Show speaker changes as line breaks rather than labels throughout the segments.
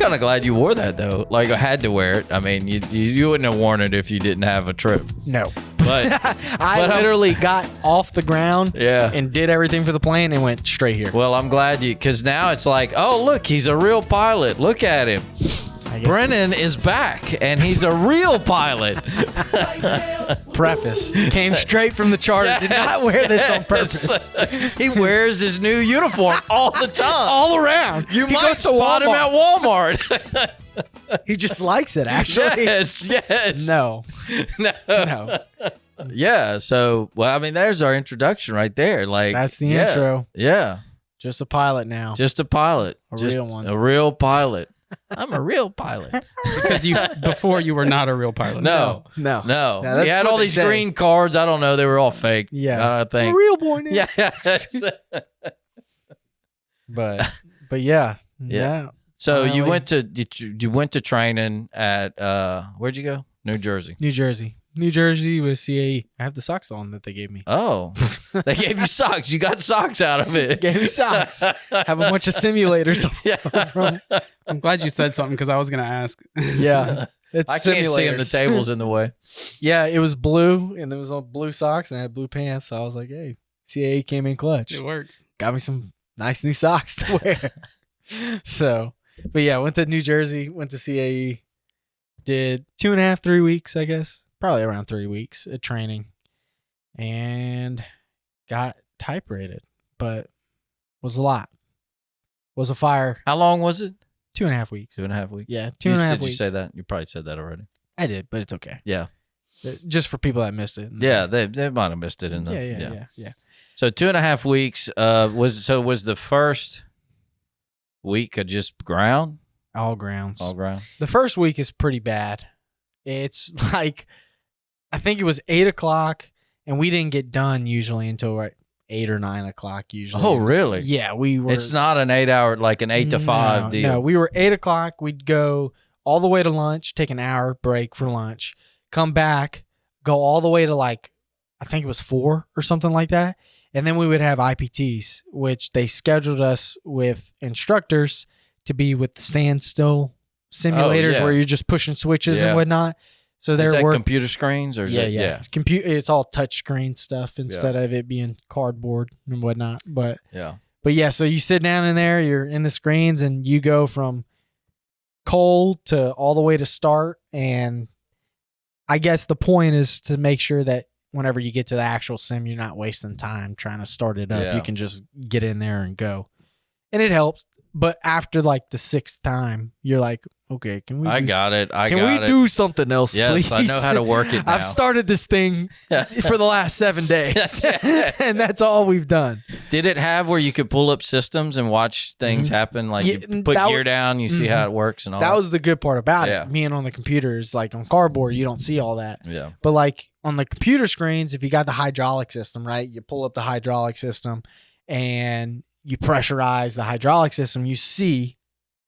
kind of glad you wore that though. Like I had to wear it. I mean, you wouldn't have worn it if you didn't have a trip.
No.
But
I literally got off the ground
Yeah.
and did everything for the plane and went straight here.
Well, I'm glad because now it's like, oh, look, he's a real pilot. Look at him. Brennan is back, and he's a real pilot.
Preface. Came straight from the charter. Did not wear this on purpose.
He wears his new uniform all the time.
All around.
You
He
might
goes to
spot him
Walmart.
at Walmart.
He just likes it, actually.
Yes.
No.
No. Yeah, so, well, I mean, there's our introduction right there. Like
That's the intro.
Yeah.
Just a pilot now.
Just a pilot.
Real one.
A real pilot. I'm a real pilot.
Because before you were not a real pilot.
No.
No.
Yeah, we had all these green cards. I don't know. They were all fake.
Yeah.
I think.
A real boy now.
Yeah.
But yeah.
So you
Finally.
went to training at where'd you go? New Jersey.
New Jersey with CAE. I have the socks on that they gave me.
Oh, they gave you socks. You got socks out of it.
Gave me socks. Have a bunch of simulators.
Yeah.
I'm glad you said something because I was going to ask.
Yeah. It's
I can't see him. The table's in the way.
Yeah, it was blue, and there was all blue socks, and I had blue pants. So I was like, hey, CAE came in clutch.
It works.
Got me some nice new socks to wear. So, but yeah, went to New Jersey, went to CAE, did 2.5, 3 weeks, I guess. Probably around 3 weeks of training, and got type rated, but was a lot. Was a fire.
How long was it?
2.5 weeks.
2.5 weeks.
Yeah, 2.5 weeks.
Did you say that? You probably said that already.
I did, but it's okay.
Yeah.
Just for people that missed it.
Yeah, they might have missed it in the
Yeah.
So 2.5 weeks was the first week of just ground?
All grounds.
All ground.
The first week is pretty bad. It's like, I think it was 8 o'clock, and we didn't get done usually until 8 or 9 o'clock usually.
Oh, really?
Yeah, we were.
It's not an 8 hour, like an 8 to 5 deal.
No, we were 8 o'clock. We'd go all the way to lunch, take an hour break for lunch, come back, go all the way to I think it was 4 or something like that. And then we would have IPTs, which they scheduled us with instructors to be with the standstill simulators where you're just pushing switches and whatnot. So
is that computer screens or is it?
Yeah. It's all touch screen stuff instead of it being cardboard and whatnot. But yeah, so you sit down in there, you're in the screens, and you go from cold to all the way to start. And I guess the point is to make sure that whenever you get to the actual sim, you're not wasting time trying to start it up.
Yeah.
You can just get in there and go. And it helps. But after the 6th time, you're like, okay, can we do something else, please?
I know how to work it now.
I've started this thing for the last 7 days, and that's all we've done.
Did it have where you could pull up systems and watch things happen? Like you put gear down, you see how it works and all that?
That was the good part about it. Being on the computers, on cardboard, you don't see all that.
Yeah.
But on the computer screens, if you got the hydraulic system, right, you pull up the hydraulic system and you pressurize the hydraulic system, you see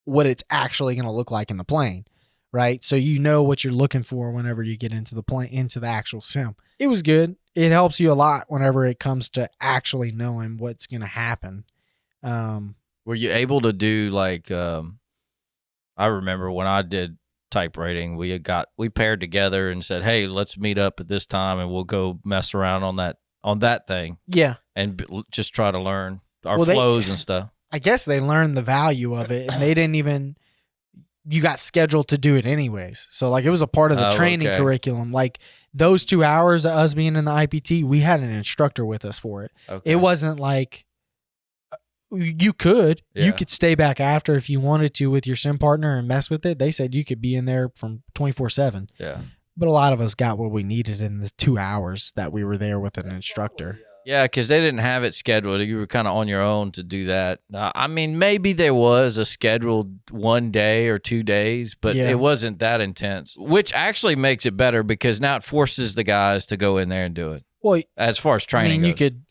what it's actually going to look like in the plane, right? So you know what you're looking for whenever you get into the plane, into the actual sim. It was good. It helps you a lot whenever it comes to actually knowing what's going to happen.
Were you able to do I remember when I did type rating, we paired together and said, hey, let's meet up at this time and we'll go mess around on that thing.
Yeah.
And just try to learn our flows and stuff.
I guess they learned the value of it, and they didn't even. You got scheduled to do it anyways, so it was a part of the training curriculum. Those 2 hours of us being in the IPT, we had an instructor with us for it. Okay. It wasn't like you could stay back after if you wanted to with your sim partner and mess with it. They said you could be in there from 24/7.
Yeah,
but a lot of us got what we needed in the 2 hours that we were there with an instructor.
Yeah, because they didn't have it scheduled. You were kind of on your own to do that. I mean, maybe there was a scheduled 1 day or 2 days, but it wasn't that intense, which actually makes it better because now it forces the guys to go in there and do it. Well, as far as training
you could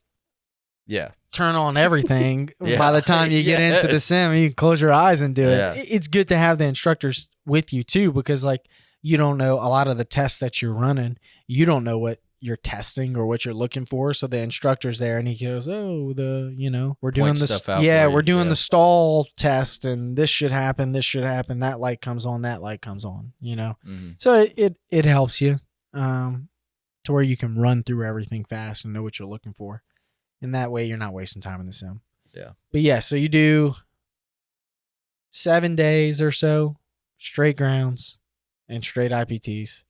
turn on everything by the time you get into the sim. You can close your eyes and do it. It's good to have the instructors with you, too, because, you don't know a lot of the tests that you're running. You don't know what you're testing or what you're looking for. So the instructor's there and he goes, "Oh, we're doing
this.
We're doing the stall test, and this should happen. This should happen. That light comes on. That light comes on.
Mm-hmm.
So it helps you to where you can run through everything fast and know what you're looking for, and that way you're not wasting time in the sim.
Yeah.
But yeah, so you do 7 days or so straight grounds and straight IPTs,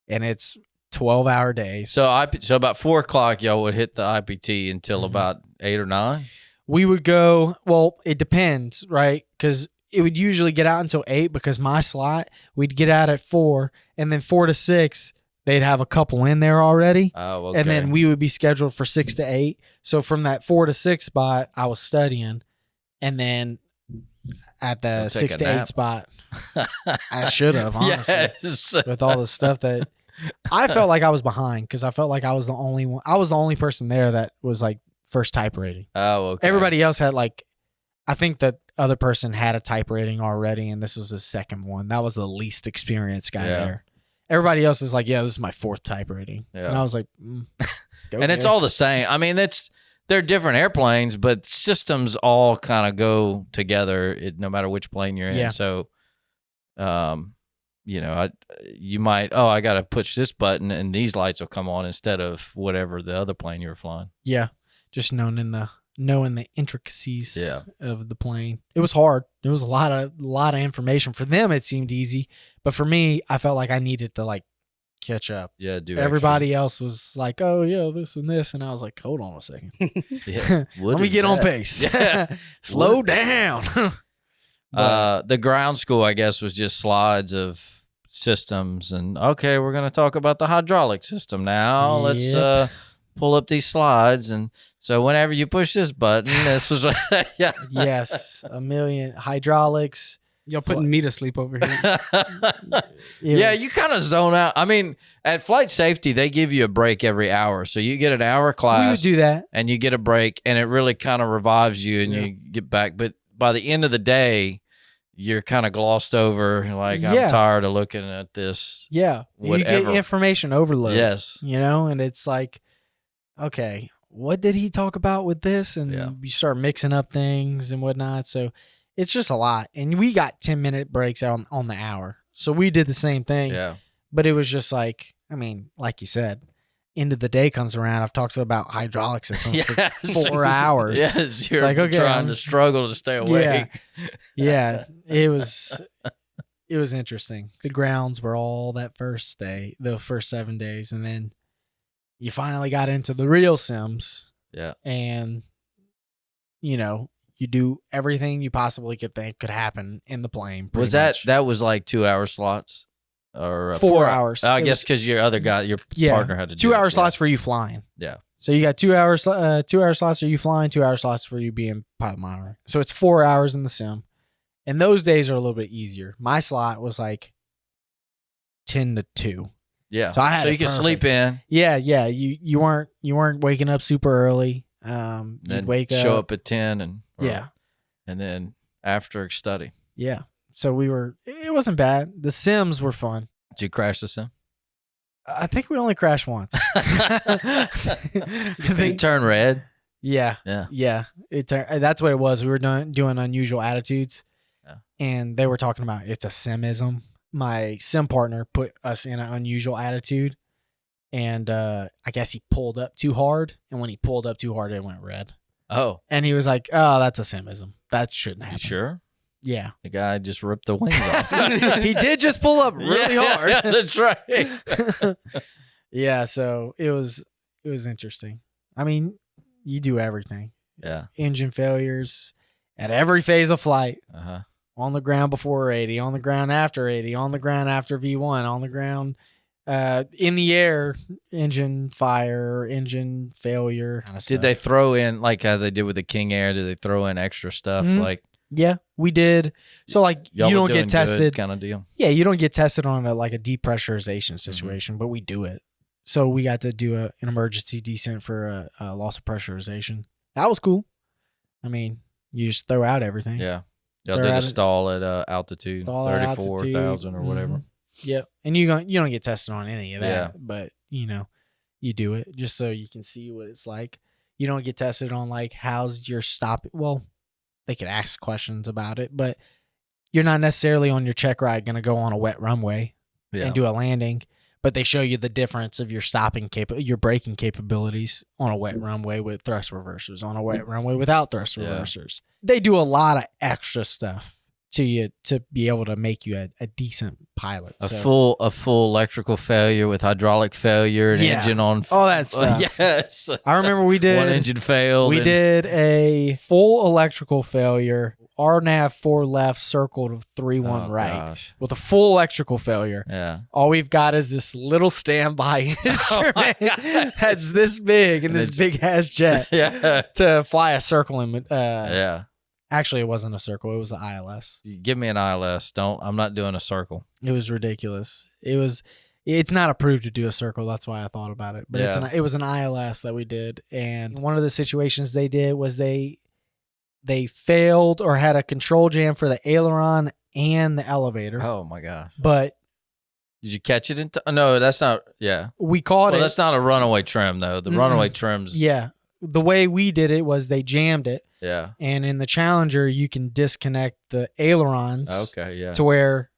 and it's 12-hour days.
So about 4:00, y'all would hit the IPT until about 8 or 9.
We would go. Well, it depends, right? Because it would usually get out until 8. Because my slot, we'd get out at 4, and then 4 to 6, they'd have a couple in there already.
Oh, okay.
And then we would be scheduled for 6 to 8. So from that 4 to 6 spot, I was studying, and then at the 6 to 8 spot, I should have, honestly,
yes.
with all the stuff that I felt like I was behind, because I felt like I was the only one. I was the only person there that was like first type rating.
Oh, okay.
Everybody else had I think the other person had a type rating already, and this was his second one. That was the least experienced guy there. Everybody else is like, yeah, this is my 4th type rating. Yeah. And I was like,
and it's all the same. I mean, they're different airplanes, but systems all kind of go together no matter which plane you're in.
Yeah.
So, you might, I got to push this button and these lights will come on instead of whatever the other plane you were flying.
Yeah. Just knowing the intricacies of the plane. It was hard. There was a lot of information. For them, it seemed easy. But for me, I felt like I needed to catch up.
Yeah,
Everybody else was like, "Oh yeah, this and this," and I was like, "Hold on a second, let me get on pace. Slow down."
The ground school, I guess, was just slides of systems, and okay, we're gonna talk about the hydraulic system now. Let's pull up these slides, and so whenever you push this button, this was
yes, a million hydraulics.
Y'all putting me to sleep over here.
You kind of zone out. I mean, at flight safety, they give you a break every hour. So you get an hour class.
We would do that.
And you get a break, and it really kind of revives you, and you get back. But by the end of the day, you're kind of glossed over. Like, I'm tired of looking at this.
Yeah.
Whatever.
You get information overload.
Yes.
And it's like, okay, what did he talk about with this? And you start mixing up things and whatnot. So it's just a lot. And we got 10-minute breaks on the hour. So we did the same thing.
Yeah.
But it was just like, I mean, like you said, end of the day comes around. I've talked about hydraulic systems for 4 hours.
Yes. You're like, okay, trying to struggle to stay awake.
Yeah. It was interesting. The grounds were all that first day, the first 7 days. And then you finally got into the real sims.
Yeah.
And, you do everything you possibly could think could happen in the plane.
Was that was like 2-hour slots or
4 hours?
I guess because your other guy, your partner had to do
2-hour slots for you flying.
Yeah.
So you got 2 hours, 2-hour slots for you flying, 2-hour slots for you being pilot monitor. So it's 4 hours in the sim, and those days are a little bit easier. My slot was like 10 to 2.
Yeah.
So
you could sleep in.
Yeah. You weren't waking up super early. You'd wake up,
show up at 10 and then after study.
Yeah. So it wasn't bad. The sims were fun.
Did you crash the sim?
I think we only crashed once.
Did it turn red?
Yeah. That's what it was. We were doing unusual attitudes, and they were talking about it's a simism. My sim partner put us in an unusual attitude, and I guess he pulled up too hard, and when he pulled up too hard, it went red.
Oh.
And he was like, "Oh, that's a simism. That shouldn't happen."
You sure?
Yeah.
The guy just ripped the wings off.
He did just pull up really hard.
Yeah, that's right.
Yeah, so it was interesting. I mean, you do everything.
Yeah.
Engine failures at every phase of flight.
Uh-huh.
On the ground before 80, on the ground after 80, on the ground after V1, on the ground in the air, engine fire, engine failure. Kind of
did they throw in, like how they did with the King Air, did they throw in extra stuff?
Mm-hmm.
Like,
yeah, we did. So like you don't get tested
kind of deal.
Yeah, you don't get tested on a depressurization situation, but we do it. So we got to do an emergency descent for a loss of pressurization. That was cool. I mean, you just throw out everything.
Yeah. Y'all did a stall at altitude, 34,000 or whatever.
Yep. And you don't get tested on any of that, but you do it just so you can see what it's like. You don't get tested on like how's your stop. Well, they could ask questions about it, but you're not necessarily on your Checkride going to go on a wet runway and do a landing. But they show you the difference of your your braking capabilities on a wet runway with thrust reversers, on a wet runway without thrust reversers. They do a lot of extra stuff to you to be able to make you a decent pilot.
A full electrical failure with hydraulic failure, an engine on.
All that stuff.
Yes.
I remember we did.
One engine failed.
We did a full electrical failure. RNAV 4 left circled of 3-1 right with a full electrical failure.
Yeah.
All we've got is this little standby instrument that's this big and this big ass jet to fly a circle in. Actually, it wasn't a circle. It was an ILS.
Give me an ILS. I'm not doing a circle.
It was ridiculous. It's not approved to do a circle. That's why I thought about it. But it was an ILS that we did. And one of the situations they did was they failed or had a control jam for the aileron and the elevator.
Oh my gosh.
But
did you catch it no, that's not
we caught it.
That's not a runaway trim though. The runaway trims.
Yeah. The way we did it was they jammed it.
Yeah.
And in the Challenger you can disconnect the ailerons.
Okay, yeah.
To where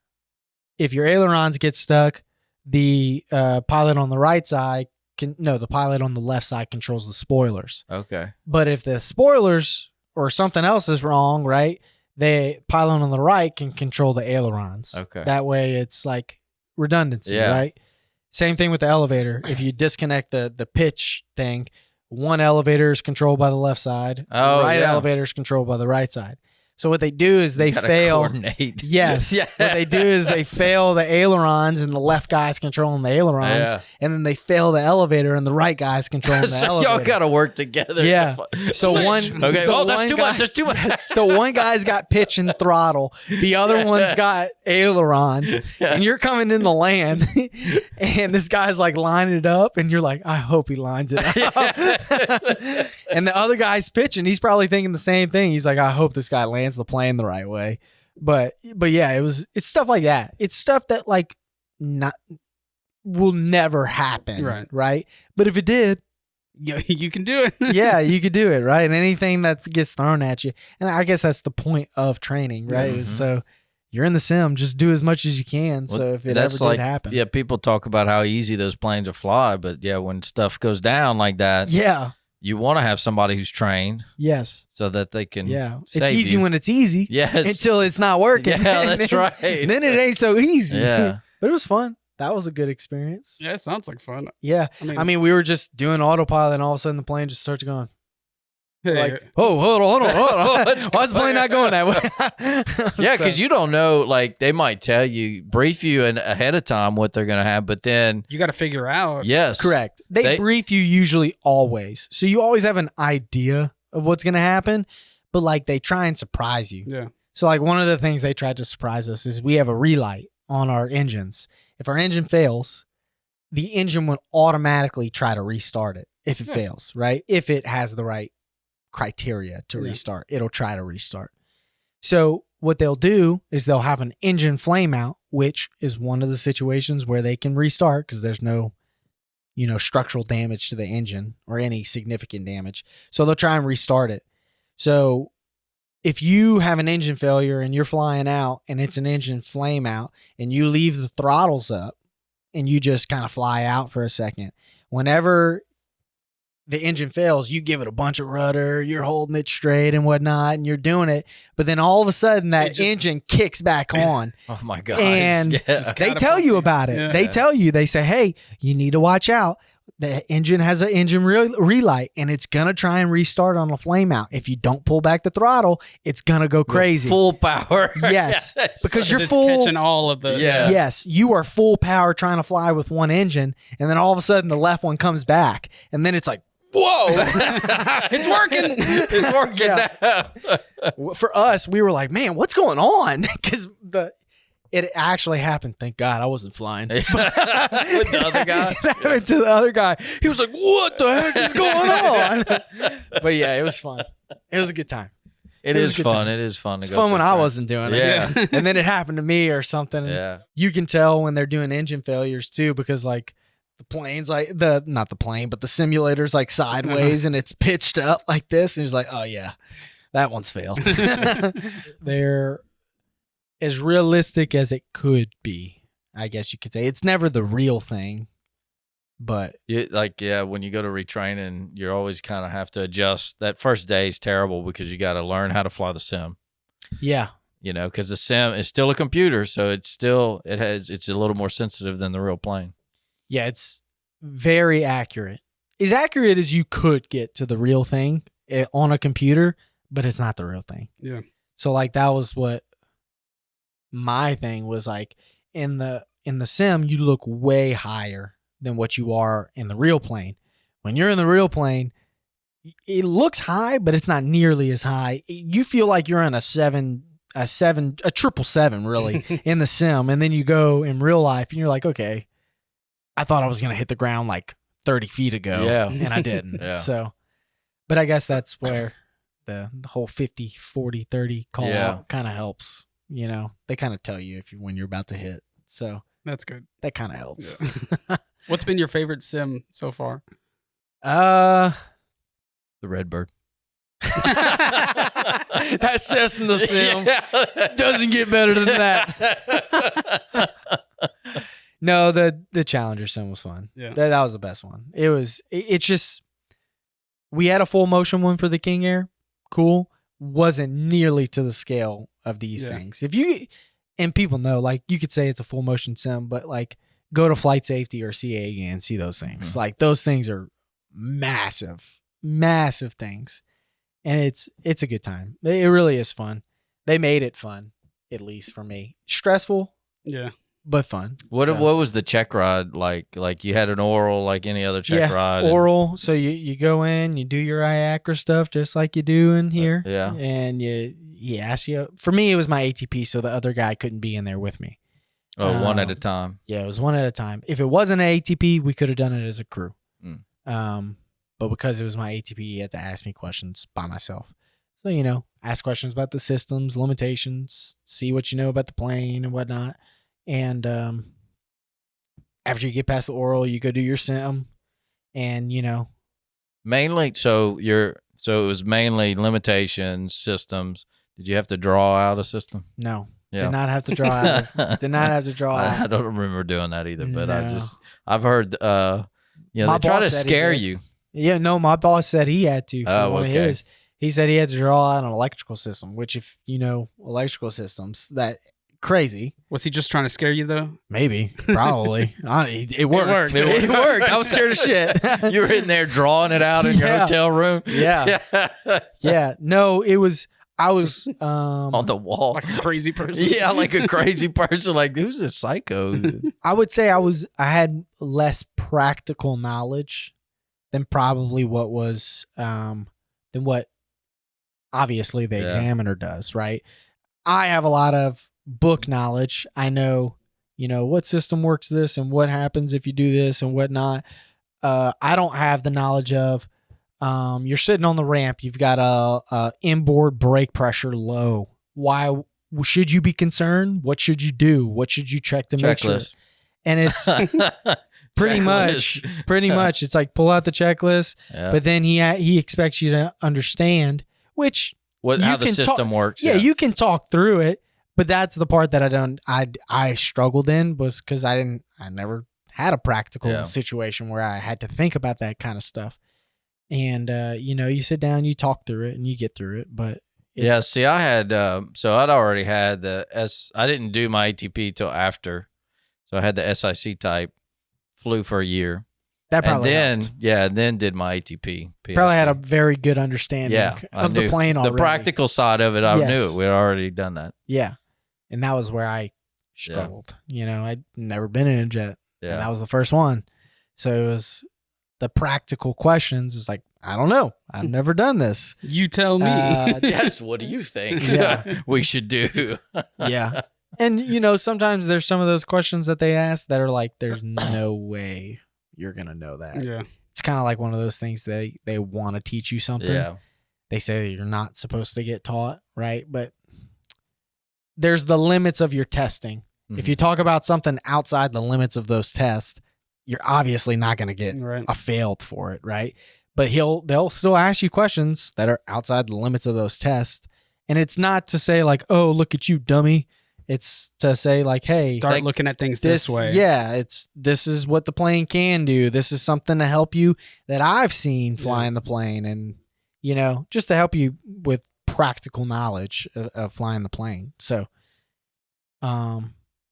if your ailerons get stuck, the pilot on the right side the pilot on the left side controls the spoilers.
Okay.
But if the spoilers or something else is wrong, right? The pilot on the right can control the ailerons.
Okay.
That way it's like redundancy, right? Same thing with the elevator. If you disconnect the pitch thing, one elevator is controlled by the left side. Elevator is controlled by the right side. So what they do is they fail.
Coordinate.
Yes. What they do is they fail the ailerons and the left guy's controlling the ailerons. And then they fail the elevator and the right guy's controlling the elevator.
Y'all got to work together.
Yeah. So one.
Okay.
So
that's too much. There's too much.
So one guy's got pitch and throttle. The other one's got ailerons. And you're coming in the land. And this guy's like lining it up. And you're like, I hope he lines it up. And the other guy's pitching. He's probably thinking the same thing. He's like, I hope this guy lands the plane the right way. But yeah, it's stuff like that. It's stuff that like will never happen. Right. But if it did,
you can do it.
Yeah, you could do it. Right. And anything that gets thrown at you. And I guess that's the point of training, right? Mm-hmm. So you're in the sim, just do as much as you can. Well, so if it ever did happen.
Yeah, people talk about how easy those planes are fly, but yeah, when stuff goes down like that.
Yeah.
You want to have somebody who's trained.
Yes.
So that they can
it's easy when it's easy.
Yes.
Until it's not working.
Yeah, that's right.
Then it ain't so easy.
Yeah.
But it was fun. That was a good experience.
Yeah, it sounds like fun.
Yeah. I mean, we were just doing autopilot and all of a sudden the plane just starts going.
Hey,
like, hold on. Why is the plane not going that way?
Yeah, because you don't know, like, they might tell you, brief you ahead of time what they're going to have, but then...
You got to figure out.
Yes.
Correct. They brief you usually always. So you always have an idea of what's going to happen, but, like, they try and surprise you.
Yeah.
So, like, one of the things they tried to surprise us is we have a relight on our engines. If our engine fails, the engine will automatically try to restart it if it fails, right? If it has the right criteria to restart, it'll try to restart. So what they'll do is they'll have an engine flameout, which is one of the situations where they can restart because there's no, structural damage to the engine or any significant damage. So they'll try and restart it. So if you have an engine failure and you're flying out and it's an engine flameout and you leave the throttles up and you just kind of fly out for a second, whenever the engine fails, you give it a bunch of rudder, you're holding it straight and whatnot, and you're doing it. But then all of a sudden, that engine kicks back on.
Oh, my God.
And they tell you about it. Yeah. They tell you, they say, hey, you need to watch out. The engine has an engine relight, and it's going to try and restart on a flameout. If you don't pull back the throttle, it's going to go crazy.
Full power.
Yes. Because you're full.
Catching all of the.
Yeah.
Yes. You are full power trying to fly with one engine, and then all of a sudden, the left one comes back, and then it's like, whoa,
it's working.
It's working now.
For us, we were like, man, what's going on? Because it actually happened. Thank God I wasn't flying.
With the other guy?
It happened to the other guy. He was like, what the heck is going on? But yeah, it was fun. It was a good time.
It is fun. It is fun.
It's fun when I wasn't doing it.
Yeah.
And then it happened to me or something.
Yeah.
You can tell when they're doing engine failures too, because like the plane's like not the plane, but the simulator's like sideways and it's pitched up like this. And he's like, oh yeah, that one's failed. They're as realistic as it could be, I guess you could say. It's never the real thing, but
when you go to retraining, you always kind of have to adjust. That first day is terrible because you got to learn how to fly the sim.
Yeah.
Because the sim is still a computer, so it's a little more sensitive than the real plane.
Yeah, it's very accurate. As accurate as you could get to the real thing on a computer, but it's not the real thing.
Yeah.
So like that was what my thing was like. In the sim, you look way higher than what you are in the real plane. When you're in the real plane, it looks high, but it's not nearly as high. You feel like you're on a 777 really in the sim, and then you go in real life and you're like, okay, I thought I was gonna hit the ground like 30 feet ago, and I didn't. So, but I guess that's where the whole 50, 40, 30 call out kind of helps. They kind of tell you when you're about to hit. So
that's good.
That kind of helps.
Yeah. What's been your favorite sim so far?
The Redbird.
That's just in the sim. Doesn't get better than that. No, the Challenger sim was fun.
Yeah.
That was the best one. It's just, we had a full motion one for the King Air. Cool. Wasn't nearly to the scale of these things. And people know, like, you could say it's a full motion sim, but like, go to Flight Safety or CAA and see those things. Mm-hmm. Like, those things are massive things. And it's a good time. It really is fun. They made it fun, at least for me. Stressful, but fun.
What was the check ride like? Like, you had an oral like any other check ride?
Oral. So you go in, you do your IACRA stuff just like you do in here.
Yeah.
And he asks you. For me, it was my ATP, so the other guy couldn't be in there with me.
Oh, one at a time.
Yeah, it was one at a time. If it wasn't an ATP, we could have done it as a crew. But because it was my ATP, he had to ask me questions by myself. So, ask questions about the systems, limitations, see what you know about the plane and whatnot. And after you get past the oral, you go do your sim. And,
Mainly, so it was mainly limitations, systems. Did you have to draw out a system?
No. Yeah. Did not have to draw out.
I don't remember doing that either, but no. I've heard, they try to scare you.
Yeah, no, my boss said he had to for one of his. He said he had to draw out an electrical system, which if you know electrical systems, that crazy.
Was he just trying to scare you though?
Maybe, probably. It worked. It worked. I was scared of shit.
You were in there drawing it out in your hotel room?
Yeah. Yeah. No, I was
on the wall.
Like a crazy person.
Yeah, like a crazy person. Like, who's this psycho?
I would say I had less practical knowledge than probably what was than what obviously the examiner does, right? I have a lot of book knowledge. I know, what system works this and what happens if you do this and whatnot. I don't have the knowledge of you're sitting on the ramp, you've got a inboard brake pressure low. Why should you be concerned? What should you do? What should you check to make sure? And it's pretty much it's like pull out the checklist, but then he expects you to understand
how the system works.
Yeah, you can talk through it, but that's the part that I struggled in, was because I never had a practical situation where I had to think about that kind of stuff. And you sit down, you talk through it, and you get through it. But
see, I had I'd already had I didn't do my ATP till after, so I had the SIC type. Flew for a year.
That probably
helped. And then did my ATP. PLC.
Probably had a very good understanding of the plane already.
The practical side of it, I knew it. We had already done that.
Yeah. And that was where I struggled. I'd never been in a jet. Yeah. And that was the first one. So it was the practical questions. It's like, I don't know. I've never done this.
You tell me.
Yes, what do you think we should do?
Yeah. And, sometimes there's some of those questions that they ask that are like, there's no way you're going to know that.
Yeah.
It's kind of like one of those things they want to teach you something.
Yeah.
They say you're not supposed to get taught, right? But there's the limits of your testing. Mm-hmm. If you talk about something outside the limits of those tests, you're obviously not going to get a failed for it, right? But they'll still ask you questions that are outside the limits of those tests. And it's not to say like, oh, look at you, dummy. It's to say like, hey,
start looking at things this way.
Yeah, this is what the plane can do. This is something to help you that I've seen flying the plane, and just to help you with practical knowledge of flying the plane. So, but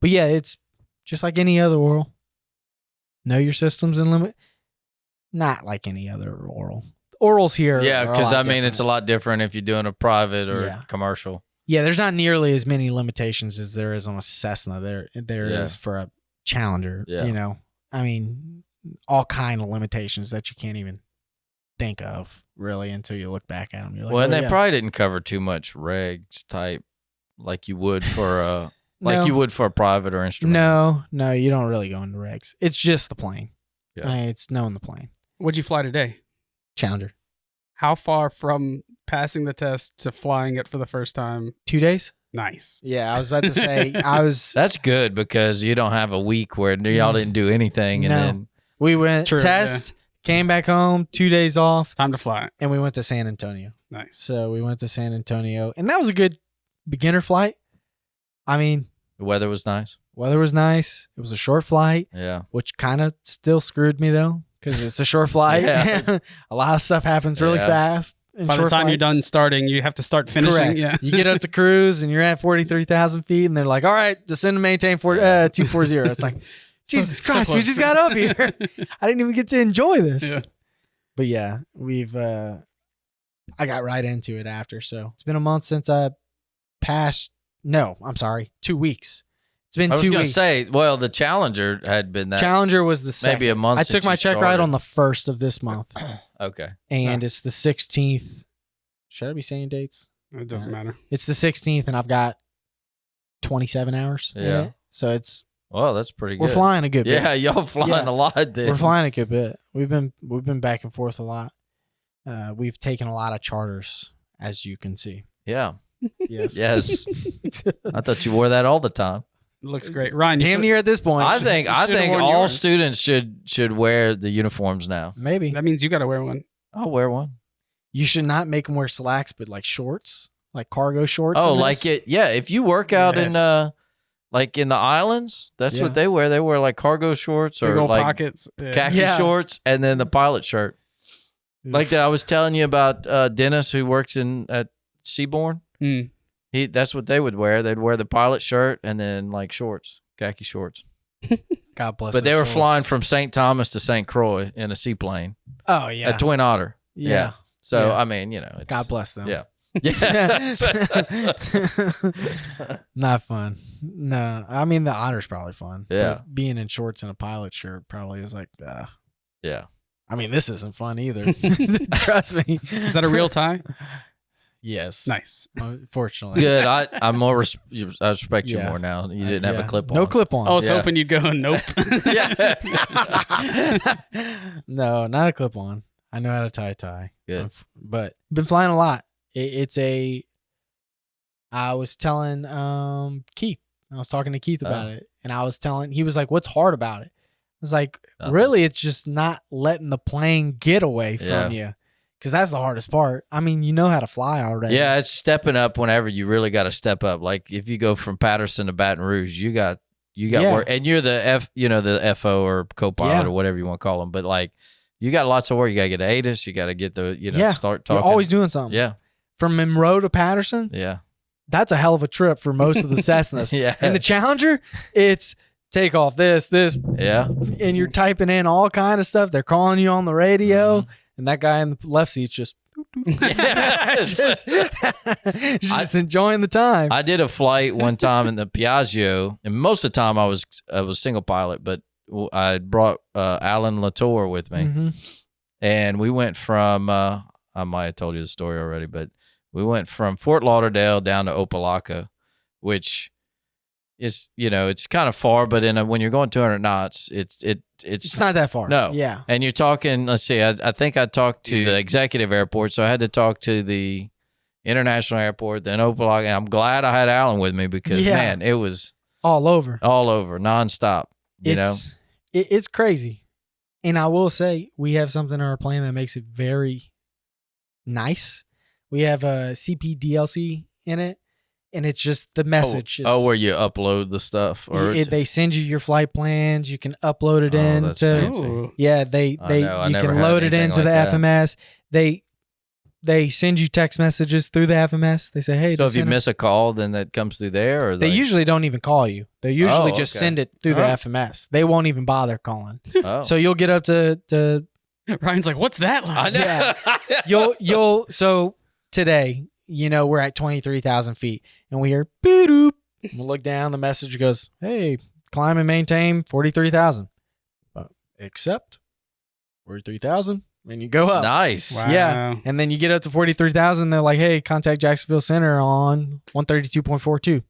yeah, it's just like any other oral. Know your systems and limit. Not like any other oral. Orals here.
Yeah, because it's a lot different if you're doing a private or commercial.
Yeah, there's not nearly as many limitations as there is on a Cessna. There is for a Challenger. Yeah. All kind of limitations that you can't even think of really until you look back at them. You're like,
and they probably didn't cover too much regs type like you would for a you would for a private or instrument.
No, you don't really go into regs. It's just the plane. Yeah. It's knowing the plane.
What'd you fly today?
Challenger.
How far from passing the test to flying it for the first time?
2 days.
Nice.
Yeah, I was about to say
That's good because you don't have a week where y'all didn't do anything, and then
we went test, came back home, 2 days off,
time to fly,
and we went to San Antonio.
Nice.
So we went to San Antonio, and that was a good beginner flight. The
weather was nice.
It was a short flight.
Yeah.
Which kind of still screwed me though, because it's a short flight. A lot of stuff happens really fast.
By the time you're done starting, you have to start finishing.
Correct. Yeah. You get up to cruise and you're at 43,000 feet, and they're like, "All right, descend to maintain 240." It's like, Jesus Christ, we just got up here. I didn't even get to enjoy this. Yeah. But yeah, I got right into it after. So it's been a month since I passed. No, I'm sorry, 2 weeks. It's been 2 weeks. I was going to
say, well, the Challenger had been that.
Challenger was the second.
Maybe a month.
I took my Checkride on the 1st of this month.
Okay.
And it's the 16th. Should I be saying dates?
It doesn't matter.
It's the 16th, and I've got 27 hours.
Yeah.
So it's.
Well, that's pretty good.
We're flying a good bit.
Yeah, y'all flying a lot then.
We're flying a good bit. We've been back and forth a lot. We've taken a lot of charters, as you can see.
Yeah.
Yes.
I thought you wore that all the time.
It looks great. Ryan,
damn near at this point.
I think all students should wear the uniforms now.
Maybe.
That means you got to wear one.
I'll wear one.
You should not make them wear slacks, but like shorts, like cargo shorts.
Oh, like it. Yeah. If you work out in like in the islands, that's what they wear. They wear like cargo shorts or like
pockets,
khaki shorts, and then the pilot shirt. Like I was telling you about Dennis, who works at Seabourn. That's what they would wear. They'd wear the pilot shirt and then like shorts, khaki shorts.
God bless.
But they were flying from St. Thomas to St. Croix in a seaplane.
Oh yeah,
a Twin Otter. Yeah. So it's,
God bless them.
Yeah.
Not fun. No, the Otter's probably fun.
Yeah.
But being in shorts and a pilot shirt probably is like,
yeah.
This isn't fun either. Trust me.
Is that a real tie?
Yes.
Nice.
Fortunately.
Good. I respect you more now. You didn't have a clip on.
No clip on.
I was hoping you'd go, nope.
No, not a clip on. I know how to tie a tie.
Good.
But been flying a lot. I was telling Keith. I was talking to Keith about it. And he was like, what's hard about it? I was like, really, it's just not letting the plane get away from you. Because that's the hardest part. You know how to fly already.
Yeah, it's stepping up whenever you really got to step up. Like if you go from Patterson to Baton Rouge, you got work, and you're the FO or co-pilot or whatever you want to call them. But like, you got lots of work. You got to get ATIS. You got to get start talking.
You're always doing something.
Yeah.
From Monroe to Patterson.
Yeah.
That's a hell of a trip for most of the Cessnas.
Yeah.
And the Challenger, it's take off this.
Yeah.
And you're typing in all kind of stuff. They're calling you on the radio. Mm-hmm. And that guy in the left seat's just just enjoying the time.
I did a flight one time in the Piaggio, and most of the time I was single pilot, but I brought Alan Latour with me, and we went from I might have told you the story already, but we went from Fort Lauderdale down to Opelika, which is it's kind of far, but when you're going 200 knots, it's
not that far.
No.
Yeah.
And you're talking, let's see, I think I talked to the executive airport, so I had to talk to the international airport, then Opelika, and I'm glad I had Alan with me because, man, it was
all over,
nonstop,
It's crazy. And I will say, we have something in our plan that makes it very nice. We have a CPDLC in it, and it's just the message.
Where you upload the stuff, or
they send you your flight plans. You can upload it into. Yeah, you can load it into the FMS. They send you text messages through the FMS. They say, hey.
So if you miss a call, then that comes through there? Or
they usually don't even call you. They usually just send it through the FMS. They won't even bother calling. So you'll get up to
Ryan's like, what's that like?
Yeah. So today, we're at 23,000 feet, and we hear, boop. We'll look down. The message goes, hey, climb and maintain 43,000. Accept 43,000. And you go up.
Nice.
Wow.
Yeah. And then you get up to 43,000. They're like, hey, contact Jacksonville Center on 132.42.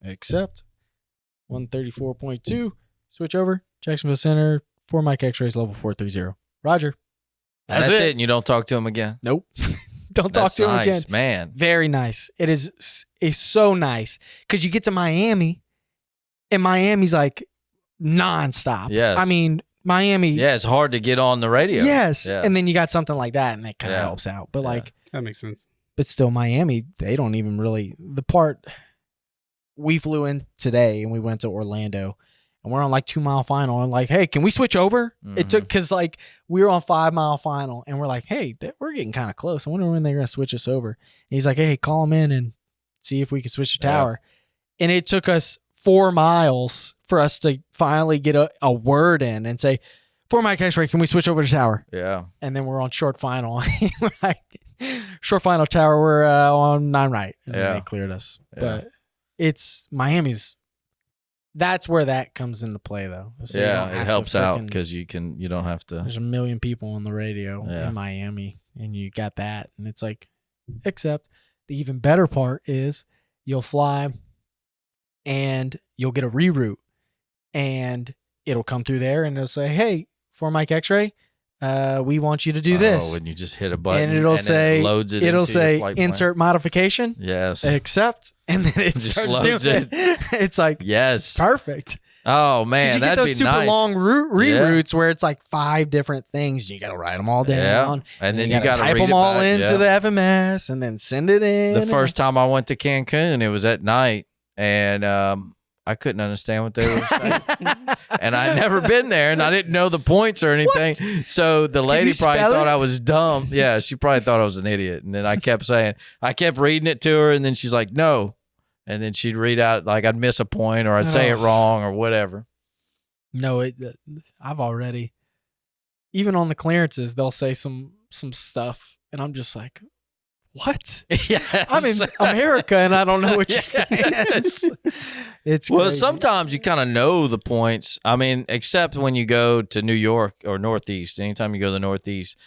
Accept. 134.2. Switch over. Jacksonville Center. 4 Mike X-rays level 430. Roger.
That's it. And you don't talk to him again?
Nope. Don't talk to him again.
Man.
Very nice. It's so nice. Because you get to Miami, and Miami's like nonstop.
Yes.
I mean, Miami.
Yeah, it's hard to get on the radio.
Yes.
Yeah.
And then you got something like that, and that kind of helps out. But
that makes sense.
But still, Miami, they don't even really. The part we flew in today, and we went to Orlando, and we're on like 2 mile final, and like, hey, can we switch over? Mm-hmm. It took, because like we were on 5 mile final, and we're like, hey, we're getting kind of close. I wonder when they're gonna switch us over. And he's like, hey, call them in and see if we can switch the tower. And it took us 4 miles for us to finally get a word in and say, 4 Mike X-ray, can we switch over to tower?
Yeah.
And then we're on short final. Short final tower, we're on 9 right. And then they cleared us. Yeah. But it's Miami's. That's where that comes into play, though. So
it helps out because you don't have to.
There's 1 million people on the radio in Miami, and you got that. And it's like, except the even better part is you'll fly and you'll get a reroute, and it'll come through there, and it'll say, hey, 4 Mike X-ray, we want you to do this.
And you just hit a button,
and it'll say,
it loads it into
say
your flight
insert
plan.
Modification.
Yes.
Accept. And then it
just
starts
loads
doing it. It's like,
yes,
perfect.
Oh man,
you get
that'd
those
be
super
nice.
long reroutes where it's like 5 different things. You got to write them all down,
and then you got to
type them all into the FMS, and then send it in.
The first time I went to Cancun, it was at night, and I couldn't understand what they were saying, and I'd never been there, and I didn't know the points or anything. What? So the lady probably thought I was dumb. Yeah, she probably thought I was an idiot, and then I kept reading it to her, and then she's like, "No." And then she'd read out, like I'd miss a point or I'd say it wrong or whatever.
No, I've already, even on the clearances, they'll say some stuff. And I'm just like, what?
Yes.
I'm in America and I don't know what you're saying. It's
well,
crazy.
Sometimes you kind of know the points. I mean, except when you go to New York or Northeast. Anytime you go to the Northeast,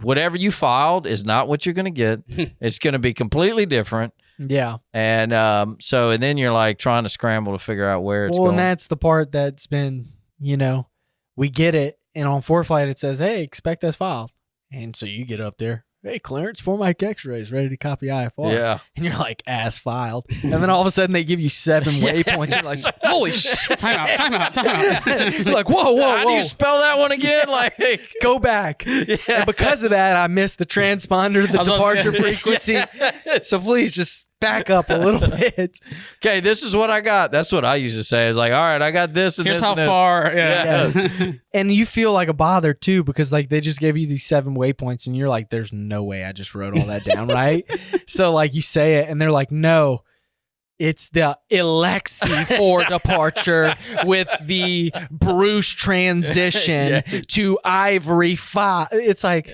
whatever you filed is not what you're going to get. It's going to be completely different.
Yeah.
And and then you're like trying to scramble to figure out where it's going.
Well, and that's the part that's been, we get it. And on ForeFlight, it says, hey, expect as filed. And so you get up there. Hey, clearance, 4 Mike X-rays, ready to copy IFR.
Yeah.
And you're like, as filed. And then all of a sudden they give you 7 waypoints. You're like, holy shit.
Time out.
You're like, whoa.
How do you spell that one again? Like,
go back. Yeah. And because of that, I missed the transponder, the departure frequency. Yeah. So please just back up a little bit.
Okay, this is what I got. That's what I used to say. It's like, all right, I got this and
here's
this.
Here's how far. Yeah.
Yes. And you feel like a bother too, because like they just gave you these 7 waypoints and you're like, there's no way I just wrote all that down, right? So like you say it and they're like, no, it's the Alexi for departure with the Bruce transition to Ivory 5. It's like,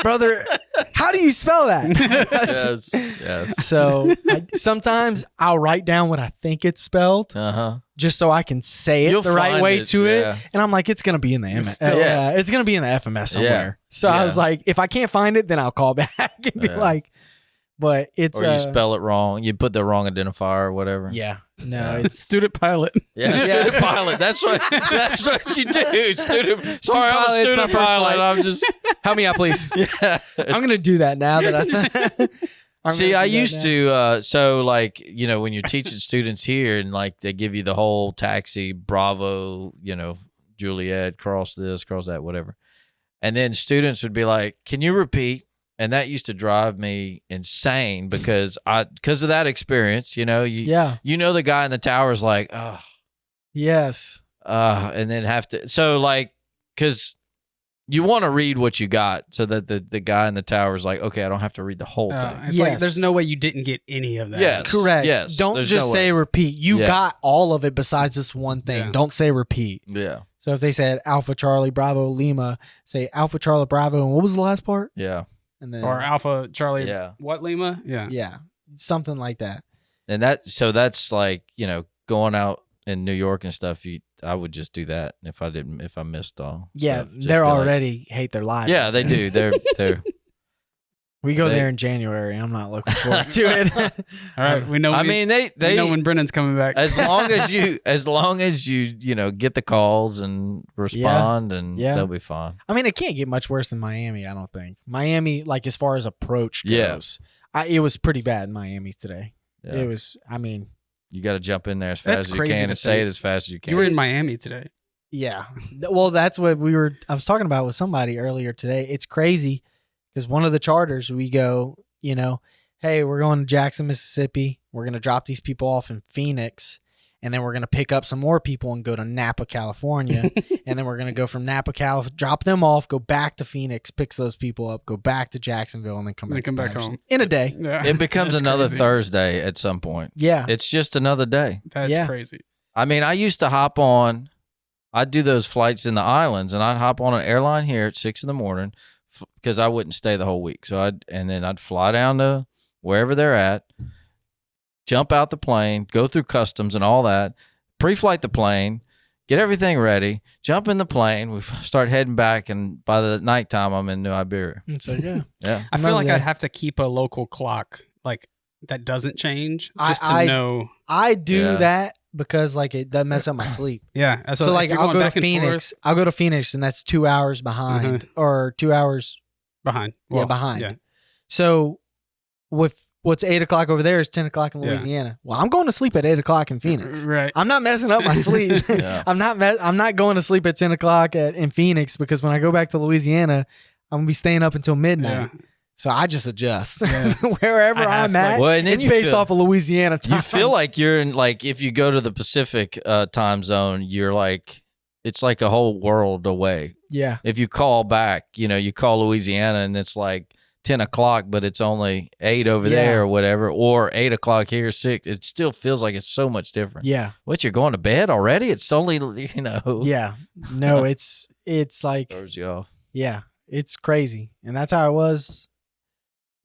brother, how do you spell that?
Yes.
So sometimes I'll write down what I think it's spelled, just so I can say it the right way to it. And I'm like, it's gonna be in the it's gonna be in the FMS somewhere. Yeah. So I was like, if I can't find it, then I'll call back and be like, but it's
or you spell it wrong. You put the wrong identifier or whatever.
Yeah. No, it's
student pilot.
Yeah, student pilot. That's what you do. Sorry, I'm a student pilot. I'm just
help me out, please.
Yeah.
I'm gonna do that now that
I used to so like, when you're teaching students here and like they give you the whole taxi Bravo, Juliet, cross this, cross that, whatever. And then students would be like, can you repeat? And that used to drive me insane because of that experience, you know, you know, the guy in the tower is like, oh,
yes.
And then have to, so like, cause you want to read what you got so that the guy in the tower is like, okay, I don't have to read the whole thing.
It's like, there's no way you didn't get any of that.
Yes.
Correct.
Yes.
Don't just say repeat. You got all of it besides this one thing.
Yeah.
Don't say repeat.
Yeah.
So if they said Alpha Charlie Bravo Lima, say Alpha Charlie Bravo, and what was the last part?
Yeah.
And then
Or Alpha Charlie what Lima? Yeah.
Yeah. Something like that.
And that's like, you know, going out in New York and stuff, I would just do that if I missed all.
Yeah, they're already hate their lives.
Yeah, they do. They're
we go there in January. I'm not looking forward to it.
All right, we know.
They
know when Brennan's coming back.
As long as you know, get the calls and respond, and they'll be fine.
I mean, it can't get much worse than Miami. I don't think Miami, like as far as approach goes, it was pretty bad in Miami today. Yeah. It was. I mean,
you got to jump in there as fast as you can and say it as fast as you can.
You were in Miami today.
Yeah. Well, that's what I was talking about with somebody earlier today. It's crazy because one of the charters we go, you know, hey, we're going to Jackson, Mississippi. We're going to drop these people off in Phoenix, and then we're going to pick up some more people and go to Napa, California. And then we're going to go from Napa, California, drop them off, go back to Phoenix, pick those people up, go back to Jacksonville, and then come back home in a day.
Yeah. It becomes another crazy Thursday at some point.
Yeah.
It's just another day.
That's crazy.
I mean, I used to hop on, I'd do those flights in the islands, and I'd hop on an airline here at 6 a.m. because I wouldn't stay the whole week. So then I'd fly down to wherever they're at, jump out the plane, go through customs and all that, pre-flight the plane, get everything ready, jump in the plane, we start heading back, and by the nighttime, I'm in New Iberia.
So, yeah.
I feel like I'd have to keep a local clock like that doesn't change just to know.
I do that because like it doesn't mess up my sleep.
Yeah.
So like I'll go to Phoenix. I'll go to Phoenix, and that's 2 hours behind or 2 hours
behind.
Well, behind. Yeah. So with what's 8 o'clock over there is 10 o'clock in Louisiana. Yeah. Well, I'm going to sleep at 8 o'clock in Phoenix.
Right.
I'm not messing up my sleep. I'm not going to sleep at 10 o'clock in Phoenix because when I go back to Louisiana, I'm gonna be staying up until midnight. Yeah. So I just adjust wherever I'm at. Well, it's based off of Louisiana time.
You feel like you're in, like, if you go to the Pacific time zone, you're like, it's like a whole world away.
Yeah.
If you call back, you know, you call Louisiana and it's like 10 o'clock, but it's only 8 over there or whatever, or 8 o'clock here, 6. It still feels like it's so much different.
Yeah.
What, you're going to bed already? It's only, you know.
Yeah. No, it's like.
Throws you off.
Yeah. It's crazy. And that's how it was.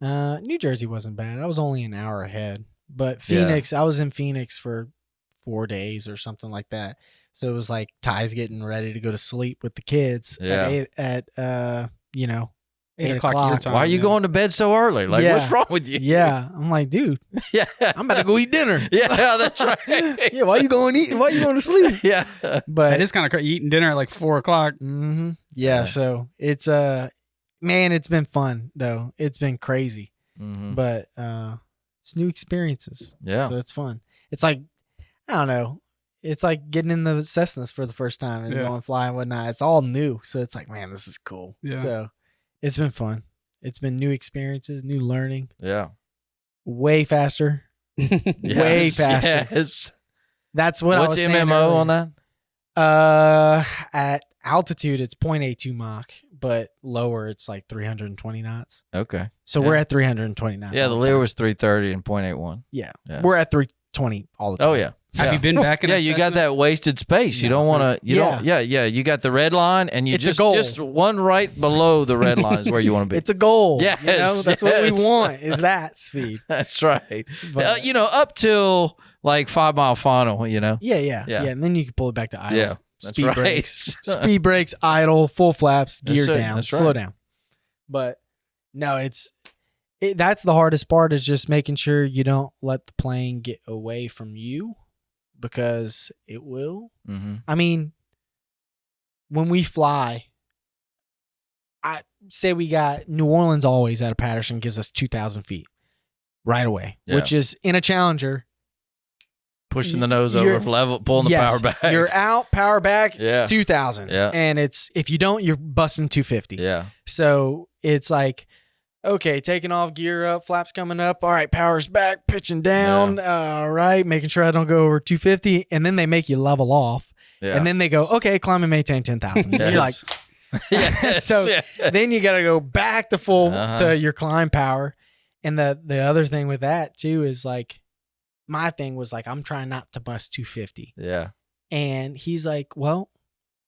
New Jersey wasn't bad. I was only an hour ahead. But Phoenix, I was in Phoenix for 4 days or something like that. So it was like Ty's getting ready to go to sleep with the kids at 8 o'clock your time.
Why are you going to bed so early? Like, what's wrong with you?
Yeah. I'm like, dude, I'm about to go eat dinner.
Yeah, that's right.
Yeah, why you going to sleep?
Yeah.
But
it is kind of crazy eating dinner at like 4 o'clock.
Mm-hmm. Yeah, so it's man, it's been fun though. It's been crazy.
Mm-hmm.
But it's new experiences.
Yeah.
So it's fun. It's like, I don't know. It's like getting in the Cessnas for the first time and going fly and whatnot. It's all new. So it's like, man, this is cool.
Yeah.
So it's been fun. It's been new experiences, new learning.
Yeah.
Way faster. Way faster.
Yes.
That's what I was saying. What's
MMO on that?
At altitude, it's 0.82 Mach, but lower, it's like 320 knots.
Okay.
So we're at 320 knots.
Yeah, the Lear was 330 and 0.81.
Yeah. We're at 320 all the time.
Oh, yeah.
Have you been back in
you got that wasted space. You don't want to, you got the red line, and you just one right below the red line is where you want to be.
It's a goal.
Yes,
you know? That's what we want, is that speed.
That's right. But, up till like 5 mile final, you know?
Yeah. And then you can pull it back to idle.
Yeah.
Speed brakes. Speed brakes, idle, full flaps, gear down, slow down. But no, that's the hardest part, is just making sure you don't let the plane get away from you, because it will.
Mm-hmm.
I mean, when we fly, I say we got New Orleans always out of Patterson gives us 2,000 feet right away, which is in a Challenger.
Pushing the nose over, level, pulling the power back.
You're out, power back,
yeah.
2,000.
Yeah.
And if you don't, you're busting 250.
Yeah.
So it's like, okay, taking off, gear up, flaps coming up. All right, power's back, pitching down. All right, making sure I don't go over 250. And then they make you level off. Yeah. And then they go, okay, climb and maintain 10,000. Yes. You're like, so then you got to go back to full to your climb power. And the other thing with that too is like, my thing was like, I'm trying not to bust 250.
Yeah.
And he's like, well,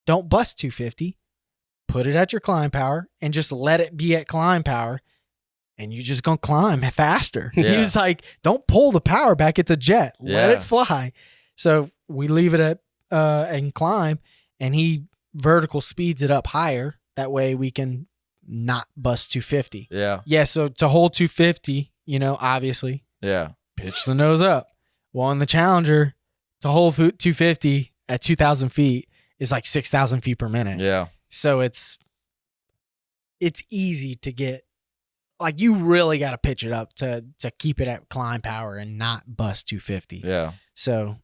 don't bust 250. Put it at your climb power and just let it be at climb power. And you're just going to climb faster. Yeah. He was like, don't pull the power back. It's a jet. Let it fly. So we leave it at and climb, and he vertical speeds it up higher. That way we can not bust 250.
Yeah.
Yeah. So to hold 250, obviously.
Yeah.
Pitch the nose up. Well, in the Challenger, to hold 250 at 2,000 feet is like 6,000 feet per minute.
Yeah.
So it's easy to get, like, you really got to pitch it up to keep it at climb power and not bust 250.
Yeah.
So